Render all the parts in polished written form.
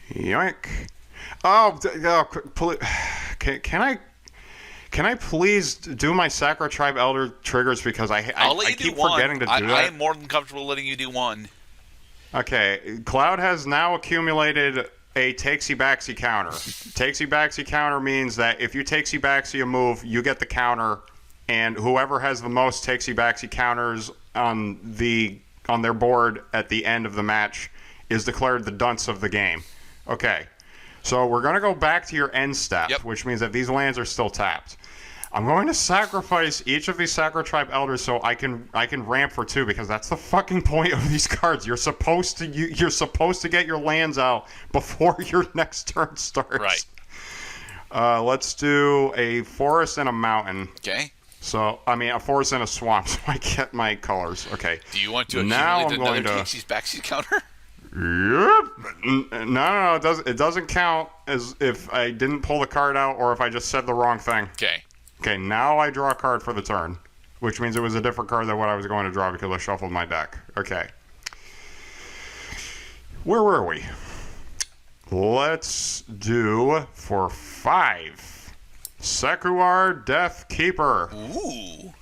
Yoink. Can I please do my Sacro Tribe Elder triggers because I keep forgetting to do that? I am more than comfortable letting you do one. Okay, Cloud has now accumulated a takesy-backsy counter. Takesy-backsy counter means that if you takesy-backsy a move, you get the counter, and whoever has the most takesy-backsy counters on their board at the end of the match is declared the dunce of the game. Okay, so we're going to go back to your end step, which means that these lands are still tapped. I'm going to sacrifice each of these Sacro Tribe Elders so I can ramp for 2 because that's the fucking point of these cards. You're supposed to get your lands out before your next turn starts. Right. Let's do a forest and a mountain. Okay. So, I mean, a forest and a swamp, so I get my colors. Okay. Do you want to accumulate another takesies-backsies counter? Yep. No. It doesn't count as if I didn't pull the card out or if I just said the wrong thing. Okay. Okay, now I draw a card for the turn, which means it was a different card than what I was going to draw because I shuffled my deck. Okay. Where were we? Let's do for 5. Sekuar Death Keeper. Ooh.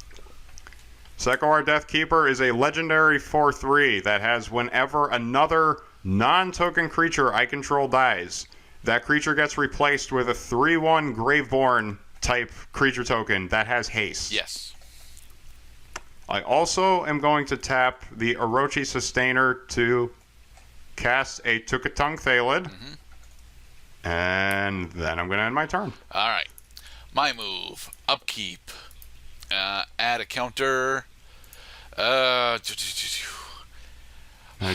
Sekuar Death Keeper is a legendary 4/3 that has whenever another non-token creature I control dies, that creature gets replaced with a 3/1 Graveborn type creature token that has haste. Yes. I also am going to tap the Orochi Sustainer to cast a Tukatung Thalid. Mm-hmm. And then I'm going to end my turn. All right. My move. Upkeep. Add a counter. Now,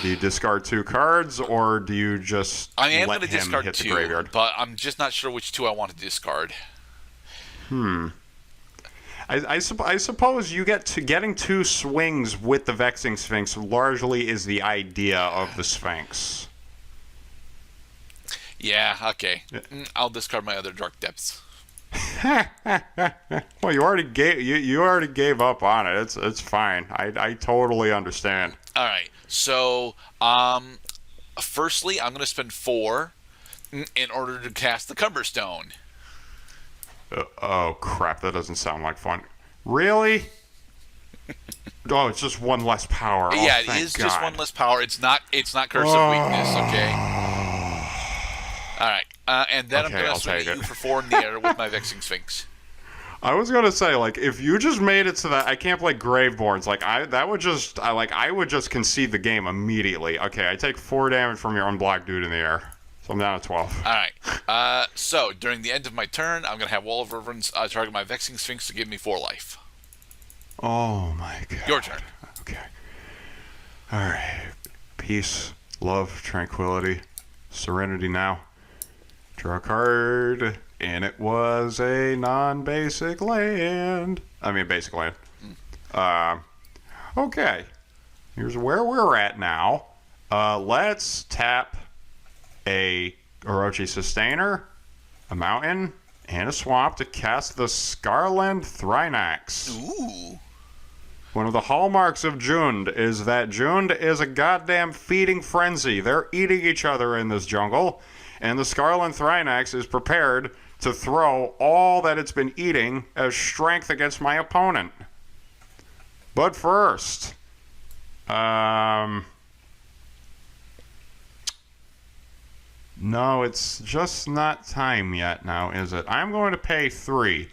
do you discard 2 cards, or do you just I am let going to him discard hit 2, the graveyard? But I'm just not sure which 2 I want to discard. I suppose getting 2 swings with the Vexing Sphinx largely is the idea of the Sphinx. Yeah, okay. I'll discard my other Dark Depths. Well, you already gave up on it. It's fine. I totally understand. All right. So, firstly, I'm going to spend 4 in order to cast the Cumberstone. Oh crap! That doesn't sound like fun. Really? Oh, it's just 1 less power. Oh, yeah, it is God. just 1 less power. It's not Curse of Weakness. Okay. All right. And then I'm going to swing at you for 4 in the air with my Vexing Sphinx. I was gonna say, like, if you just made it to that, I can't play Graveborns. Like, I would just concede the game immediately. Okay, I take 4 damage from your unblocked dude in the air, so I'm down to 12. All right. So during the end of my turn, I'm gonna have Wall of Reverence target my Vexing Sphinx to give me 4 life. Oh my God. Your turn. Okay. All right. Peace, love, tranquility, serenity. Now, draw a card. And it was a non-basic land. I mean, basic land. Okay. Here's where we're at now. Let's tap a Orochi Sustainer, a mountain, and a swamp to cast the Scarland Thrynax. Ooh. One of the hallmarks of Jund is that Jund is a goddamn feeding frenzy. They're eating each other in this jungle. And the Scarland Thrynax is prepared to throw all that it's been eating as strength against my opponent. But first, no, it's just not time yet now, is it? I'm going to pay 3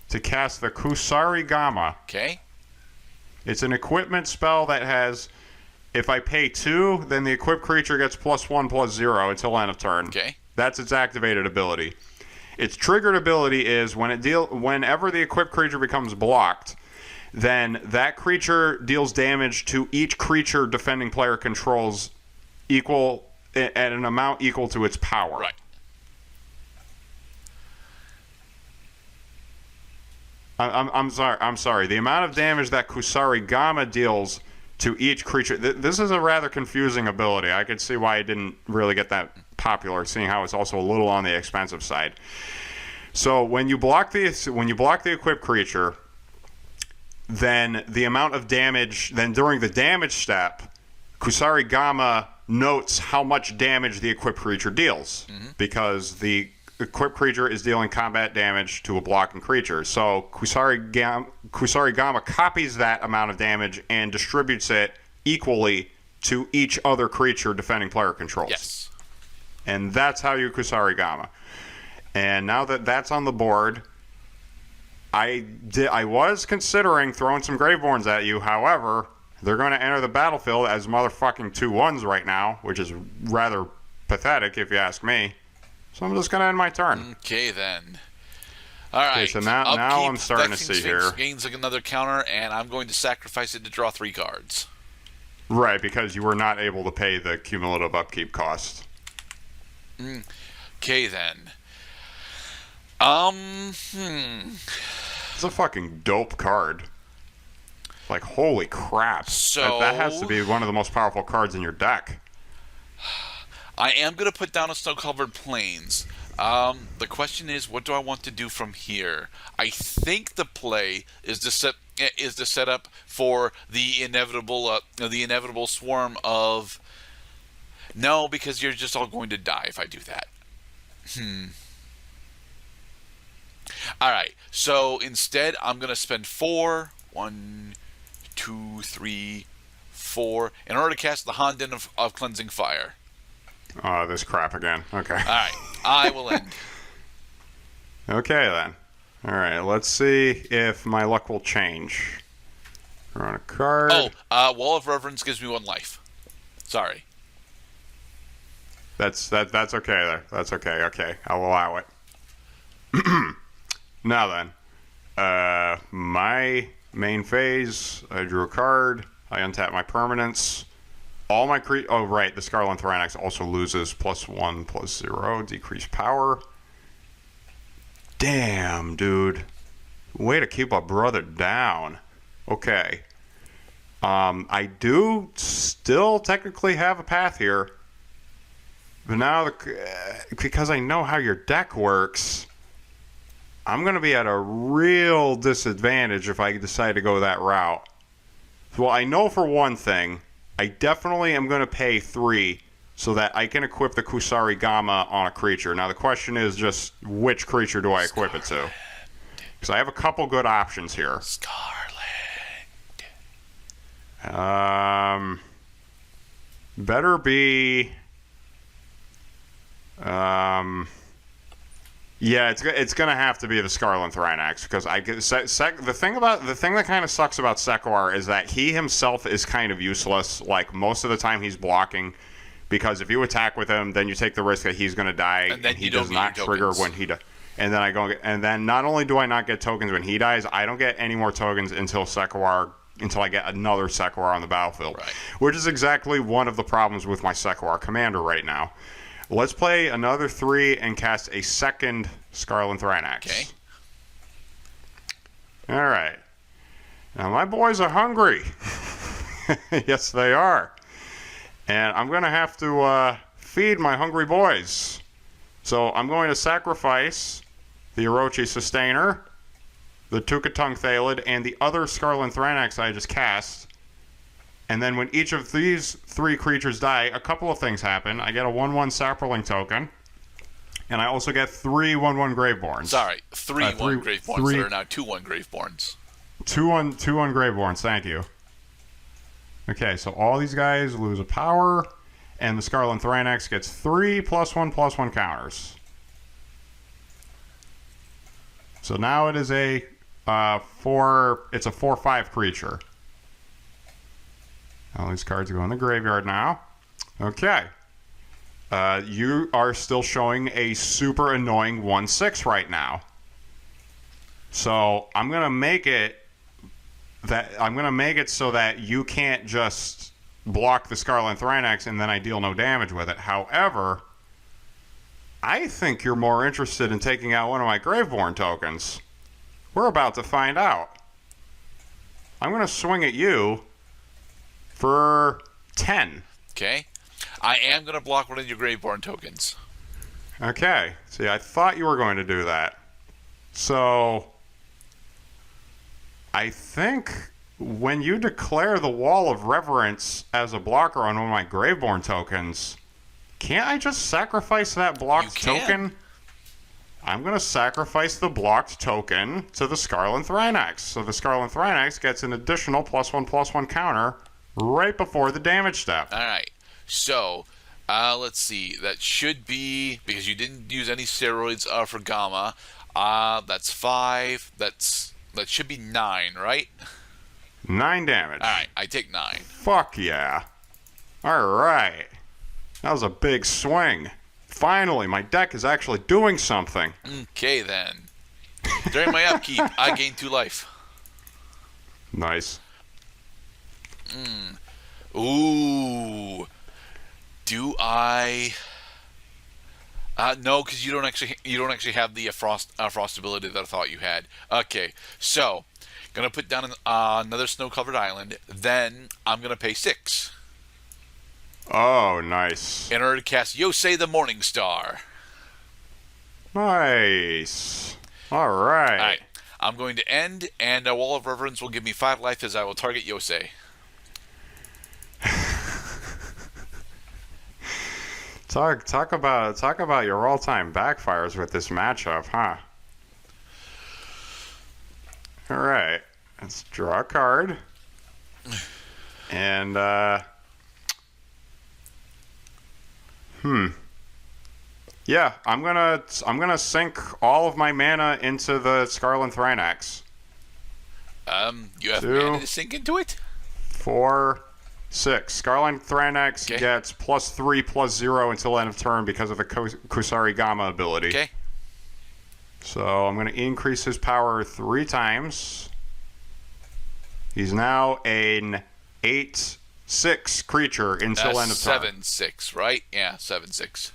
to cast the Kusari Gama. Okay. It's an equipment spell that has, if I pay 2, then the equipped creature gets +1/+0 until end of turn. Okay. That's its activated ability. Its triggered ability is whenever the equipped creature becomes blocked, then that creature deals damage to each creature defending player controls at an amount equal to its power. Right. I'm sorry. The amount of damage that Kusari Gama deals to each creature. This is a rather confusing ability. I could see why it didn't really get that popular, seeing how it's also a little on the expensive side. So when you block the equipped creature, then the amount of damage, then during the damage step, Kusari Gama notes how much damage the equipped creature deals, because the equipped creature is dealing combat damage to a blocking creature. So Kusarigama copies that amount of damage and distributes it equally to each other creature defending player controls. Yes. And that's how you Kusarigama. And now that that's on the board, I was considering throwing some Graveborns at you. However, they're going to enter the battlefield as motherfucking 2/1s right now, which is rather pathetic if you ask me. So I'm just going to end my turn. Okay, then. All right. Okay, so now I'm starting to see here. Gains another counter, and I'm going to sacrifice it to draw 3 cards. Right, because you were not able to pay the cumulative upkeep cost. Okay, then. It's a fucking dope card. Like, holy crap. So that has to be one of the most powerful cards in your deck. I am going to put down a snow-covered plains. The question is, what do I want to do from here? I think the play is to set up for the inevitable swarm of. No, because you're just all going to die if I do that. All right. So instead, I'm going to spend 4. 1, 2, 3, 4 in order to cast the Honden of Cleansing Fire. Oh, this crap again. Okay. All right. I will end. Okay, then. All right. Let's see if my luck will change. We're on a card. Wall of Reverence gives me 1 life. Sorry. That's okay there. That's okay. Okay. I'll allow it. Now then. My main phase, I drew a card. I untap my permanents. All my oh right, the Scarlet Thranax also loses +1/+0, decreased power. Damn, dude. Way to keep a brother down. Okay. I do still technically have a path here. But now, because I know how your deck works, I'm going to be at a real disadvantage if I decide to go that route. Well, I know for one thing, I definitely am going to pay 3 so that I can equip the Kusarigama on a creature. Now, the question is just which creature do I equip it to? Because I have a couple good options here. Scarlet. Better be... Yeah, it's gonna have to be the Scarlet Thranax because the thing that kind of sucks about Sekawar is that he himself is kind of useless. Like most of the time, he's blocking because if you attack with him, then you take the risk that he's gonna die, and he does not trigger when he does. And then not only do I not get tokens when he dies, I don't get any more tokens until I get another Sekawar on the battlefield, right. Which is exactly one of the problems with my Sekawar commander right now. Let's play another 3 and cast a second Scarlet Thranax. Okay. All right. Now, my boys are hungry. Yes, they are. And I'm going to have to feed my hungry boys. So I'm going to sacrifice the Orochi Sustainer, the Tukatung Thalid, and the other Scarlet Thranax I just cast. And then when each of these 3 creatures die, a couple of things happen. I get a 1/1 Saproling token, and I also get 3 1/1 Graveborns. Sorry, 3 1 Graveborns that are now 2/1 Graveborns. 2/1 Graveborns, thank you. Okay, so all these guys lose a power, and the Scarlet Thranax gets 3 +1/+1 counters. So now it is a 4/5 creature. All these cards go in the graveyard now. Okay. You are still showing a super annoying 1/6 right now. So I'm gonna make it so that you can't just block the Scarlet Thranax and then I deal no damage with it. However, I think you're more interested in taking out one of my Graveborn tokens. We're about to find out. I'm gonna swing at you for 10. Okay. I am going to block one of your Graveborn tokens. Okay. See, I thought you were going to do that. So, I think when you declare the Wall of Reverence as a blocker on one of my Graveborn tokens, can't I just sacrifice that blocked token? I'm going to sacrifice the blocked token to the Scarlet Thrynax. So the Scarlet Thrynax gets an additional +1/+1 counter right before the damage step. All right. So, let's see. That should be, because you didn't use any steroids for Gamma. That's 5. That should be 9, right? 9 damage. All right. I take 9. Fuck yeah. All right. That was a big swing. Finally, my deck is actually doing something. Okay, then. During my upkeep, I gain 2 life. Nice. Ooh. Do I? No, because you don't actually have the frost ability that I thought you had. Okay, so gonna put down another snow-covered island. Then I'm gonna pay 6. Oh, nice. In order to cast Yosei the Morning Star. Nice. All right. All right. I'm going to end, and a Wall of Reverence will give me 5 life as I will target Yosei. Talk about your all-time backfires with this matchup, huh? All right. Let's draw a card. And yeah, I'm gonna sink all of my mana into the Scarlet Thrynax. You have 2, mana to sink into it? 4, 6. Scarlet Thrynax Okay. gets +3/+0 until end of turn because of the Kusari Gamma ability. Okay. So I'm gonna increase his power 3 times. He's now an 8/6 creature until end of turn. 7/6, right? Yeah, 7/6.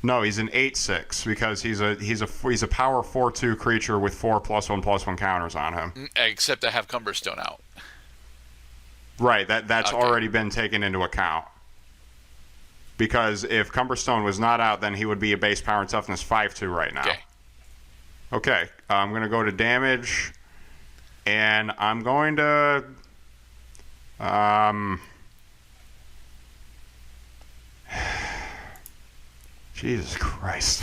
No, he's an 8/6 because he's a power 4/2 creature with 4 +1/+1 counters on him. Except I have Cumberstone out. Right, that's Okay. already been taken into account. Because if Cumberstone was not out, then he would be a base power and toughness 5/2 right now. Okay. Okay, I'm going to go to damage, and I'm going to Jesus Christ.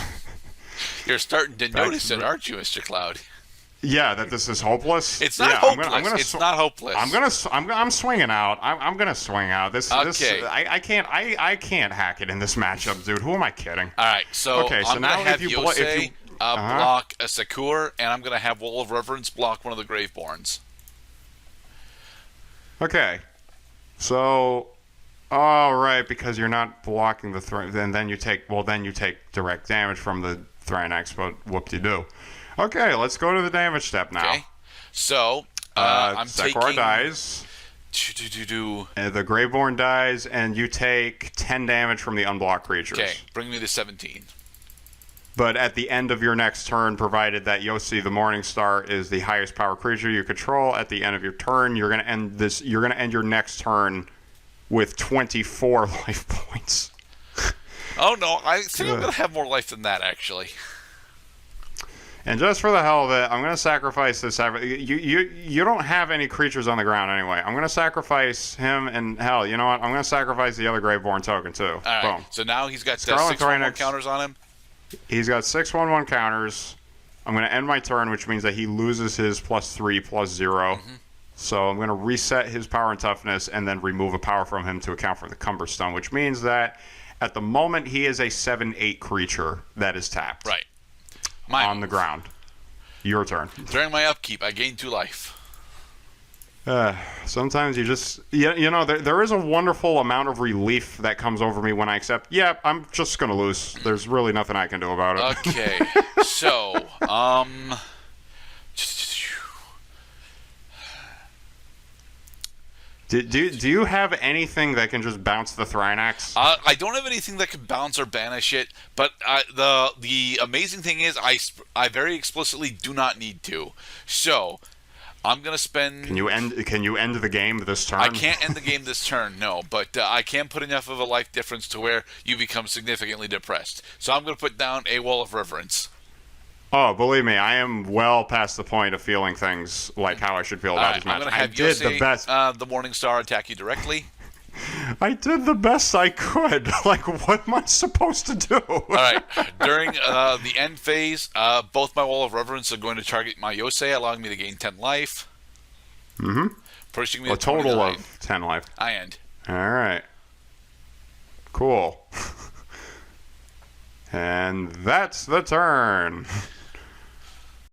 You're starting to notice it, aren't you, Mr. Cloud? Yeah, that this is hopeless. It's not hopeless. It's not hopeless. I'm swinging out. I'm gonna swing out. Okay. I can't hack it in this matchup, dude. Who am I kidding? All right, so Okay, so I'm now going to have if you Yosei uh-huh. block a Sakur, and I'm going to have Wall of Reverence block one of the Graveborns. Okay, so all right, because you're not blocking the then you take direct damage from the Thrynax, but whoop-de-doo. Okay, let's go to the damage step now. Okay, so I'm Sekar taking... dies. The Graveborn dies, and you take 10 damage from the unblocked creatures. Okay, bring me to 17. But at the end of your next turn, provided that Yosei the Morningstar is the highest power creature you control, at the end of your turn, you're gonna end your next turn with 24 life points. Oh no, I think I'm gonna have more life than that actually. And just for the hell of it, I'm gonna sacrifice this. You don't have any creatures on the ground anyway. I'm gonna sacrifice him, and hell, you know what? I'm gonna sacrifice the other Graveborn token too. All right. Boom. So now he's got Scarlet 6/1 Thrynax. counters on him. He's got 6/1/1 counters. I'm going to end my turn, which means that he loses his +3/+0. So I'm going to reset his power and toughness and then remove a power from him to account for the Cumberstone, which means that at the moment he is a 7/8 creature that is tapped. Right. On the ground. Your turn. During my upkeep, I gain 2 life. Sometimes you just... there is a wonderful amount of relief that comes over me when I accept, I'm just going to lose. There's really nothing I can do about it. Okay. So, Do you have anything that can just bounce the Thrynax? I don't have anything that can bounce or banish it, but the amazing thing is I very explicitly do not need to. So, I'm gonna spend. Can you end the game this turn? I can't end the game this turn, no. But I can put enough of a life difference to where you become significantly depressed. So I'm gonna put down a Wall of Reverence. Oh, believe me, I am well past the point of feeling things like how I should feel about this I'm match. going to I have did Yosei, the best. the Morning Star, attack you directly. I did the best I could. Like, what am I supposed to do? All right. During the end phase, both my Wall of Reverence are going to target my Yosei, allowing me to gain 10 life. Mm-hmm. Pushing me A to total 29. of 10 life. I end. All right. Cool. And that's the turn.